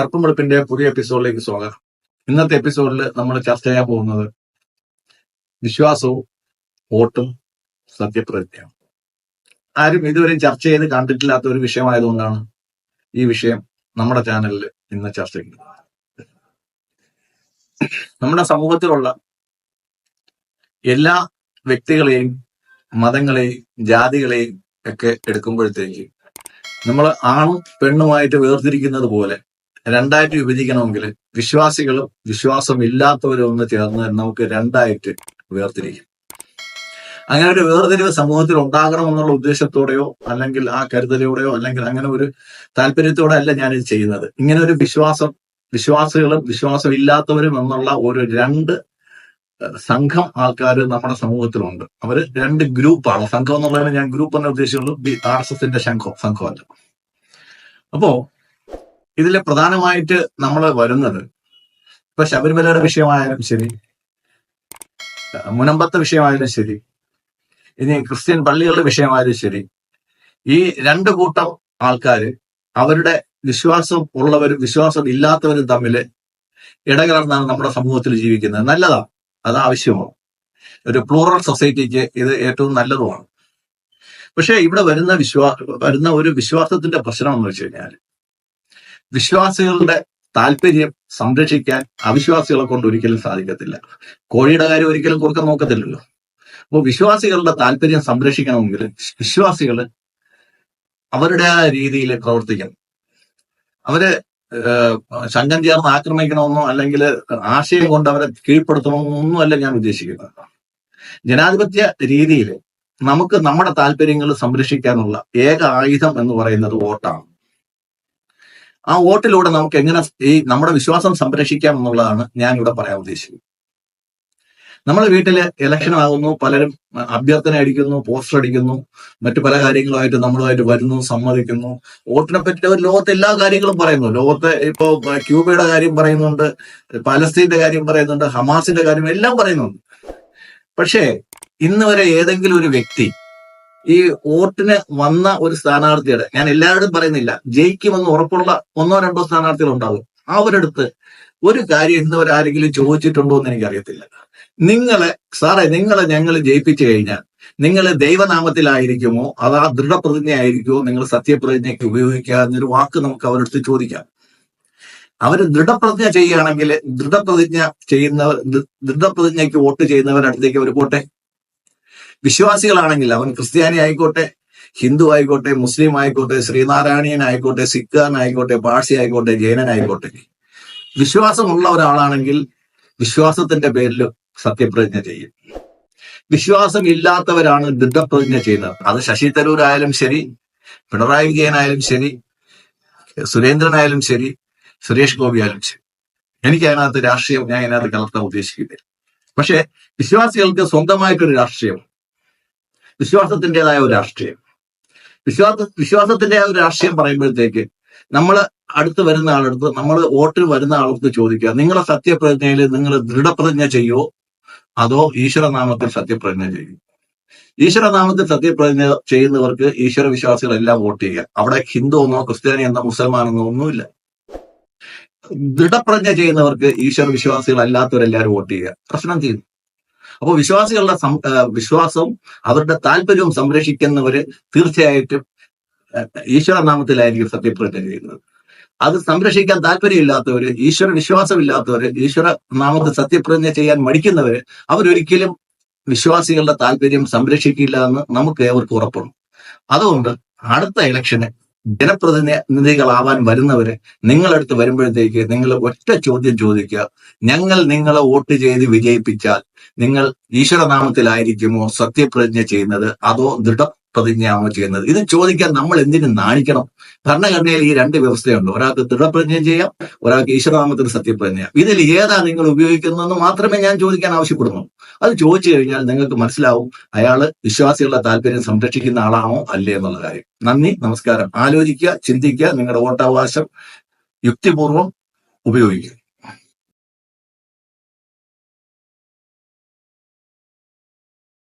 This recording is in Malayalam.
കറുപ്പും വെളുപ്പിന്റെ പുതിയ എപ്പിസോഡിലേക്ക് സ്വാഗതം. ഇന്നത്തെ എപ്പിസോഡിൽ നമ്മൾ ചർച്ച ചെയ്യാൻ പോകുന്നത് വിശ്വാസവും വോട്ടും സത്യപ്രതിജ്ഞയും. ആരും ഇതുവരെയും ചർച്ച ചെയ്ത് കണ്ടിട്ടില്ലാത്ത ഒരു വിഷയമായതുകൊണ്ടാണ് ഈ വിഷയം നമ്മുടെ ചാനലിൽ ഇന്ന് ചർച്ച ചെയ്യുന്നത്. നമ്മുടെ സമൂഹത്തിലുള്ള എല്ലാ വ്യക്തികളെയും മതങ്ങളെയും ജാതികളെയും ഒക്കെ എടുക്കുമ്പോഴത്തേക്ക് നമ്മൾ ആണും പെണ്ണുമായിട്ട് വേർതിരിക്കുന്നത് പോലെ രണ്ടായിട്ട് വിഭജിക്കണമെങ്കിൽ വിശ്വാസികളും വിശ്വാസമില്ലാത്തവരും ഒന്ന് ചേർന്ന് നമുക്ക് രണ്ടായിട്ട് വേർതിരിക്കും. അങ്ങനെ ഒരു വേർതിരിവ് സമൂഹത്തിൽ ഉണ്ടാകണമെന്നുള്ള ഉദ്ദേശത്തോടെയോ അല്ലെങ്കിൽ ആ കരുതലോടെയോ അല്ലെങ്കിൽ അങ്ങനെ ഒരു താല്പര്യത്തോടെ അല്ല ഞാനിത് ചെയ്യുന്നത്. ഇങ്ങനെ ഒരു വിശ്വാസികളും വിശ്വാസമില്ലാത്തവരും എന്നുള്ള ഒരു രണ്ട് സംഘം ആൾക്കാർ നമ്മുടെ സമൂഹത്തിലുണ്ട്. അവര് രണ്ട് ഗ്രൂപ്പാണ്. സംഘം എന്നുള്ളതിന് ഞാൻ ഗ്രൂപ്പ് എന്ന ഉദ്ദേശിച്ചുള്ളൂ, RSSന്റെ സംഘമല്ല. അപ്പോ ഇതിൽ പ്രധാനമായിട്ട് നമ്മൾ വരുന്നത് ഇപ്പൊ ശബരിമലയുടെ വിഷയമായാലും ശരി, മുനമ്പത്തെ വിഷയമായാലും ശരി, ഇനി ക്രിസ്ത്യൻ പള്ളികളുടെ വിഷയമായാലും ശരി, ഈ രണ്ട് കൂട്ടം ആൾക്കാര് അവരുടെ വിശ്വാസം ഉള്ളവരും വിശ്വാസം ഇല്ലാത്തവരും തമ്മിൽ ഇടകലർന്നാണ് നമ്മുടെ സമൂഹത്തിൽ ജീവിക്കുന്നത്. നല്ലതാണ്, അത് ആവശ്യമാണ്. ഒരു പ്ലൂറൽ സൊസൈറ്റിക്ക് ഇത് ഏറ്റവും നല്ലതുമാണ്. പക്ഷെ ഇവിടെ വരുന്ന ഒരു വിശ്വാസത്തിന്റെ പ്രശ്നം എന്ന് വെച്ച് കഴിഞ്ഞാൽ, വിശ്വാസികളുടെ താല്പര്യം സംരക്ഷിക്കാൻ അവിശ്വാസികളെ കൊണ്ട് ഒരിക്കലും സാധിക്കത്തില്ല. കോഴിയുടെ കാര്യം ഒരിക്കലും കുറുക്കം നോക്കത്തില്ലല്ലോ. അപ്പോൾ വിശ്വാസികളുടെ താല്പര്യം സംരക്ഷിക്കണമെങ്കിൽ വിശ്വാസികൾ അവരുടെ ആ രീതിയിൽ പ്രവർത്തിക്കണം. അവര് സംഘം ചേർന്ന് ആക്രമിക്കണമെന്നോ അല്ലെങ്കിൽ ആശയം കൊണ്ട് അവരെ കീഴ്പ്പെടുത്തണമെന്നോ ഒന്നുമല്ല ഞാൻ ഉദ്ദേശിക്കുന്നത്. ജനാധിപത്യ രീതിയിൽ നമുക്ക് നമ്മുടെ താല്പര്യങ്ങൾ സംരക്ഷിക്കാനുള്ള ഏക ആയുധം എന്ന് പറയുന്നത് വോട്ടാണ്. ആ വോട്ടിലൂടെ നമുക്ക് എങ്ങനെ ഈ നമ്മുടെ വിശ്വാസം സംരക്ഷിക്കാം എന്നുള്ളതാണ് ഞാൻ ഇവിടെ പറയാൻ ഉദ്ദേശിക്കുന്നത്. നമ്മുടെ വീട്ടില് ഇലക്ഷൻ ആകുന്നു, പലരും അഭ്യർത്ഥന അടിക്കുന്നു, പോസ്റ്റർ അടിക്കുന്നു, മറ്റു പല കാര്യങ്ങളുമായിട്ട് നമ്മളുമായിട്ട് വരുന്നു, സമ്മതിക്കുന്നു. വോട്ടിനെ പറ്റി ഒരു ലോകത്തെ എല്ലാ കാര്യങ്ങളും പറയുന്നു. ലോകത്തെ ഇപ്പോ ക്യൂബയുടെ കാര്യം പറയുന്നുണ്ട്, പാലസ്തീന്റെ കാര്യം പറയുന്നുണ്ട്, ഹമാസിന്റെ കാര്യം എല്ലാം പറയുന്നുണ്ട്. പക്ഷേ ഇന്ന് വരെ ഏതെങ്കിലും ഒരു വ്യക്തി ഈ വോട്ടിന് വന്ന ഒരു സ്ഥാനാർത്ഥിയുടെ, ഞാൻ എല്ലാവരും പറയുന്നില്ല, ജയിക്കുമെന്ന് ഉറപ്പുള്ള ഒന്നോ രണ്ടോ സ്ഥാനാർത്ഥികൾ ഉണ്ടാകും, അവരെടുത്ത് ഒരു കാര്യം ഇന്ന് വരെ ആരെങ്കിലും ചോദിച്ചിട്ടുണ്ടോ എന്ന് എനിക്കറിയത്തില്ല. നിങ്ങളെ ഞങ്ങൾ ജയിപ്പിച്ചു കഴിഞ്ഞാൽ നിങ്ങൾ ദൈവനാമത്തിലായിരിക്കുമോ അതാ ദൃഢപ്രതിജ്ഞ ആയിരിക്കുമോ നിങ്ങൾ സത്യപ്രതിജ്ഞയ്ക്ക് ഉപയോഗിക്കുക എന്നൊരു വാക്ക് നമുക്ക് അവരെടുത്ത് ചോദിക്കാം. അവര് ദൃഢപ്രതിജ്ഞ ചെയ്യുകയാണെങ്കിൽ ദൃഢപ്രതിജ്ഞയ്ക്ക് വോട്ട് ചെയ്യുന്നവരുടെ അടുത്തേക്ക് അവർ പോട്ടെ. വിശ്വാസികളാണെങ്കിൽ അവൻ ക്രിസ്ത്യാനി ആയിക്കോട്ടെ, ഹിന്ദു ആയിക്കോട്ടെ, മുസ്ലിം ആയിക്കോട്ടെ, ശ്രീനാരായണീയൻ ആയിക്കോട്ടെ, സിഖാനായിക്കോട്ടെ, പാഴ്സി ആയിക്കോട്ടെ, ജൈനനായിക്കോട്ടെ, വിശ്വാസമുള്ള ഒരാളാണെങ്കിൽ വിശ്വാസത്തിന്റെ പേരിൽ സത്യപ്രതിജ്ഞ ചെയ്യും. വിശ്വാസം ഇല്ലാത്തവരാണ് ദൃഢപ്രതിജ്ഞ ചെയ്യുന്നത്. അത് ശശി തരൂർ ആയാലും ശരി, പിണറായി വിജയനായാലും ശരി, സുരേന്ദ്രനായാലും ശരി, സുരേഷ് ഗോപി ആയാലും ശരി. എനിക്ക് അതിനകത്ത് രാഷ്ട്രീയം ഞാൻ അതിനകത്ത് കലർത്താൻ ഉദ്ദേശിക്കുന്നില്ല. പക്ഷെ വിശ്വാസികൾക്ക് സ്വന്തമായിട്ടൊരു രാഷ്ട്രീയം, വിശ്വാസത്തിൻ്റെതായ ഒരു രാഷ്ട്രീയം, വിശ്വാസത്തിൻ്റെതായ ഒരു രാഷ്ട്രീയം പറയുമ്പോഴത്തേക്ക് നമ്മൾ അടുത്ത് വരുന്ന ആളെടുത്ത്, നമ്മൾ വോട്ടിൽ വരുന്ന ആളടുത്ത് ചോദിക്കുക, നിങ്ങളെ സത്യപ്രതിജ്ഞയിൽ നിങ്ങൾ ദൃഢപ്രതിജ്ഞ ചെയ്യോ അതോ ഈശ്വരനാമത്തിൽ സത്യപ്രതിജ്ഞ ചെയ്യും? ഈശ്വരനാമത്തിൽ സത്യപ്രതിജ്ഞ ചെയ്യുന്നവർക്ക് ഈശ്വര വിശ്വാസികളെല്ലാം വോട്ട് ചെയ്യുക. അവിടെ ഹിന്ദു എന്നോ ക്രിസ്ത്യാനി എന്നോ മുസൽമാനെന്നോ ഒന്നുമില്ല. ദൃഢപ്രതിജ്ഞ ചെയ്യുന്നവർക്ക് ഈശ്വര വിശ്വാസികളല്ലാത്തവരെല്ലാവരും വോട്ട് ചെയ്യുക. പ്രശ്നം ചെയ്യുന്നു. അപ്പോൾ വിശ്വാസികളുടെ വിശ്വാസവും അവരുടെ താല്പര്യവും സംരക്ഷിക്കുന്നവര് തീർച്ചയായിട്ടും ഈശ്വരനാമത്തിലായിരിക്കും സത്യപ്രതിജ്ഞ ചെയ്യുന്നത്. അത് സംരക്ഷിക്കാൻ താല്പര്യമില്ലാത്തവര്, ഈശ്വര വിശ്വാസമില്ലാത്തവര്, ഈശ്വര നാമത്തിൽ സത്യപ്രതിജ്ഞ ചെയ്യാൻ മടിക്കുന്നവര്, അവരൊരിക്കലും വിശ്വാസികളുടെ താല്പര്യം സംരക്ഷിക്കില്ല എന്ന് നമുക്ക് ഏവർക്കും ഉറപ്പുണ്ട്. അതുകൊണ്ട് അടുത്ത ഇലക്ഷന് ജനപ്രതിനിധികളാവാൻ വരുന്നവര് നിങ്ങളടുത്ത് വരുമ്പോഴത്തേക്ക് നിങ്ങൾ ഒറ്റ ചോദ്യം ചോദിക്കുക, ഞങ്ങൾ നിങ്ങളെ വോട്ട് ചെയ്ത് വിജയിപ്പിച്ചാൽ നിങ്ങൾ ഈശ്വരനാമത്തിലായിരിക്കുമോ സത്യപ്രതിജ്ഞ ചെയ്യുന്നത് അതോ ദൃഢപ്രതിജ്ഞയാണോ ചെയ്യുന്നത്? ഇത് ചോദിക്കാൻ നമ്മൾ എന്തിനു നാണിക്കണം? ഭരണഘടനയിൽ ഈ രണ്ട് വ്യവസ്ഥയുണ്ട്. ഒരാൾക്ക് ദൃഢപ്രതിജ്ഞ ചെയ്യാം, ഒരാൾക്ക് ഈശ്വരനാമത്തിൽ സത്യപ്രതിജ്ഞ. ഇതിൽ ഏതാ നിങ്ങൾ ഉപയോഗിക്കുന്നതെന്ന് മാത്രമേ ഞാൻ ചോദിക്കാൻ ആവശ്യപ്പെടുന്നു. അത് ചോദിച്ചു കഴിഞ്ഞാൽ നിങ്ങൾക്ക് മനസ്സിലാവും അയാള് വിശ്വാസികളുടെ താല്പര്യം സംരക്ഷിക്കുന്ന ആളാണോ അല്ലേ എന്നുള്ള കാര്യം. നന്ദി, നമസ്കാരം. ആലോചിക്കുക, ചിന്തിക്കുക, നിങ്ങളുടെ വോട്ടവകാശം യുക്തിപൂർവം ഉപയോഗിക്കുക.